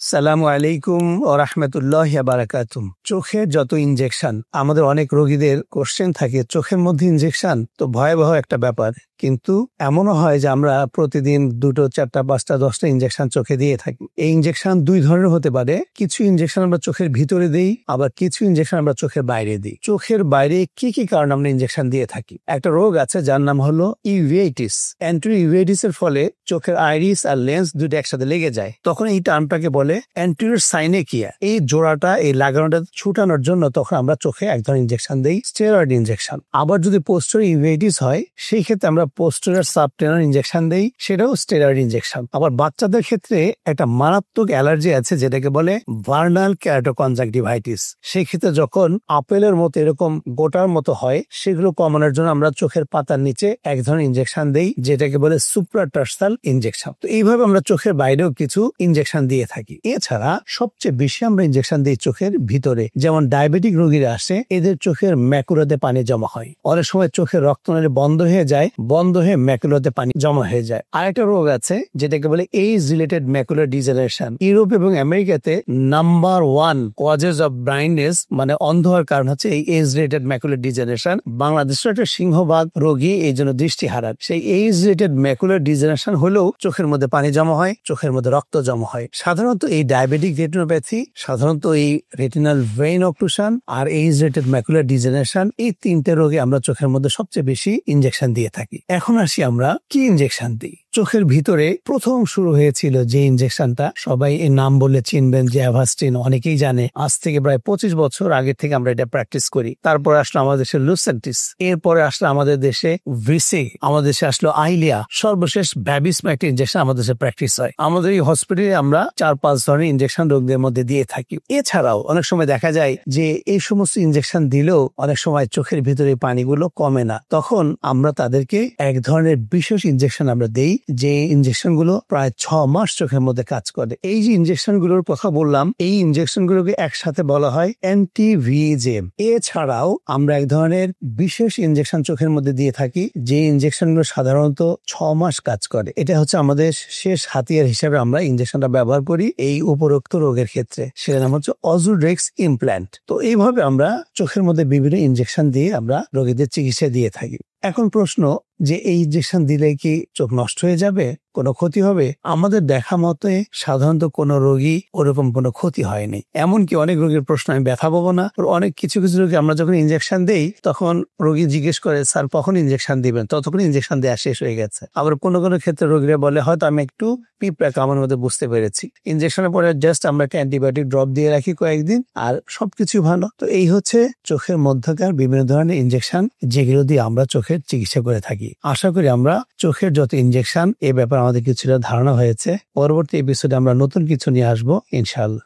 সালামু আলাইকুম ও রাহমাতুল্লাহি ওয়া বারাকাতুহু। চোখের যত ইনজেকশন, আমাদের অনেক রোগীদের কোশ্চেন থাকে চোখের মধ্যে ইনজেকশন তো ভয়াবহ একটা ব্যাপার, কিন্তু এমনও হয় যে আমরা প্রতিদিন 2, 4, 5, 10টা ইনজেকশন চোখে দিয়ে থাকি। এই ইনজেকশন দুই ধরনের হতে পারে। কিছু ইনজেকশন আমরা চোখের ভিতরে দিই, আবার কিছু ইনজেকশন আমরা চোখের বাইরে দিই। চোখের বাইরে কি কি কারণে আমরা ইনজেকশন দিয়ে থাকি? একটা রোগ আছে যার নাম হলো ইউভেইটিস। অ্যান্টি ইউভেইটিস এর ফলে চোখের আইরিস আর লেন্স দুটো একসাথে লেগে যায়, তখন এই টার্মটাকে বলে অ্যান্টেরিয়র সাইনেকিয়া। এই জোড়াটা, এই লাগানোটা ছুটানোর জন্য তখন আমরা চোখে এক ধরনের ইনজেকশন দেই, স্টেরয়েড ইনজেকশন। আবার যদি পোস্টেরিয়র ইউভেইটিস হয়, সেই ক্ষেত্রে আমরা পোস্টেরিয়র সাবটেনর ইনজেকশন দেই, সেটাও স্টেরয়েড ইনজেকশন। আবার বাচ্চাদের ক্ষেত্রে একটা মারাত্মক অ্যালার্জি আছে যেটাকে বলে ভার্নাল কেরাটোকনজাংটিভাইটিস। সেই ক্ষেত্রে যখন আপেলের মতো এরকম গোটার মতো হয়, সেগুলো কমানোর জন্য আমরা চোখের পাতার নিচে এক ধরনের ইনজেকশন দেই, যেটাকে বলে সুপ্রাটার্সাল ইনজেকশন। তো এইভাবে আমরা চোখের বাইরেও কিছু ইনজেকশন দিয়ে থাকি। এছাড়া সবচেয়ে বেশি আমরা ইনজেকশন দিই চোখের ভিতরে। যেমন ডায়াবেটিক রোগীরা আসে, এদের চোখের ম্যাকুলাতে পানি জমা হয়। অনেক সময় চোখের রক্তনালী বন্ধ হয়ে যায়, বন্ধ হয়ে ম্যাকুলাতে পানি জমা হয়ে যায়। আরেকটা রোগ আছে যেটাকে বলে age related macular degeneration. Europe এবং আমেরিকাতে নাম্বার 1 কজেস অফ ব্লাইন্ডনেস, মানে অন্ধ হওয়ার কারণ হচ্ছে এই এজ রিলেটেড ম্যাকুলার ডিজেনারেশন। বাংলাদেশের একটা সিংহভাগ রোগী এই জন্য দৃষ্টি হারান। সেই এজ রিলেটেড ম্যাকুলার ডিজেনারেশন হলেও চোখের মধ্যে পানি জমা হয়, চোখের মধ্যে রক্ত জমা হয়। সাধারণত এই ডায়াবেটিক রেটিনোপ্যাথি, সাধারণত এই রেটিনাল ভেইন অক্লুশন আর এজ রিলেটেড ম্যাকুলার ডিজেনারেশন, এই তিনটে রোগে আমরা চোখের মধ্যে সবচেয়ে বেশি ইনজেকশন দিয়ে থাকি। এখন আসি আমরা কি ইনজেকশন দিই। চোখের ভিতরে প্রথম শুরু হয়েছিল যে ইনজেকশনটা, সবাই এর নাম বললে চিনবেন, যে অ্যাভাস্টিন, অনেকেই জানে। আজ থেকে প্রায় 25 বছর আগে থেকে আমরা এটা প্র্যাকটিস করি। তারপরে আসলো আমাদের দেশে লুসেন্টিস, এরপরে আসলো আমাদের দেশে ভিসি, আমাদের দেশে আসলো আইলিয়া, সর্বশেষ ভ্যাবিসমা একটা ইনজেকশন আমাদের দেশে প্র্যাকটিস হয়। আমাদের এই হসপিটালে আমরা 4-5 ধরনের ইনজেকশন রোগীদের মধ্যে দিয়ে থাকি। এছাড়াও অনেক সময় দেখা যায় যে এই সমস্ত ইনজেকশন দিলেও অনেক সময় চোখের ভিতরে পানিগুলো কমে না, তখন আমরা তাদেরকে এক ধরনের বিশেষ ইনজেকশন আমরা দেই, যে ইনজেকশন গুলো প্রায় 6 মাস চোখের মধ্যে কাজ করে। এই যে ইনজেকশন গুলোর কথা বললাম, এই ইনজেকশন গুলোকে একসাথে বলা হয় অ্যান্টিভিজেম। এছাড়াও আমরা এক ধরনের বিশেষ ইনজেকশন চোখের মধ্যে দিয়ে থাকি, যে ইনজেকশন গুলো সাধারণত 6 মাস কাজ করে। এটা হচ্ছে আমাদের শেষ হাতিয়ার হিসেবে আমরা ইনজেকশনটা ব্যবহার করি এই উপরোক্ত রোগের ক্ষেত্রে। সেটার নাম হচ্ছে অজুডেক্স ইমপ্ল্যান্ট। তো এইভাবে আমরা চোখের মধ্যে বিভিন্ন ইনজেকশন দিয়ে আমরা রোগীদের চিকিৎসা দিয়ে থাকি। এখন প্রশ্ন, যে এই ইনজেকশন দিলে কি চোখ নষ্ট হয়ে যাবে, কোনো ক্ষতি হবে? আমাদের দেখা মতে সাধারণত কোনো রোগী ওরকম কোনো ক্ষতি হয়নি। এমনকি অনেক রোগীর প্রশ্ন, আমি ব্যথা পাবো না? অনেক কিছু রোগী আমরা যখন ইনজেকশন দেই, তখন রোগী জিজ্ঞেস করে, স্যার কখন ইনজেকশন দিবেন? ততক্ষণ ইনজেকশন দেওয়া শেষ হয়ে গেছে। আবার কোনো ক্ষেত্রে রোগীরা বলে, হয়তো আমি একটু পিঁপড়া কামড়ের মধ্যে বুঝতে পেরেছি। ইনজেকশনের পরে জাস্ট আমরা একটা অ্যান্টিবায়োটিক ড্রপ দিয়ে রাখি কয়েকদিন, আর সবকিছু ভালো। তো এই হচ্ছে চোখের মধ্যকার বিভিন্ন ধরনের ইনজেকশন, যেগুলো দিয়ে আমরা চোখের চিকিৎসা করে থাকি। আশা করি আমরা চোখের যত ইনজেকশন, এ ব্যাপারে আমাদের কিছুটা ধারণা হয়েছে। পরবর্তী এপিসোডে আমরা নতুন কিছু নিয়ে আসবো ইনশাআল্লাহ।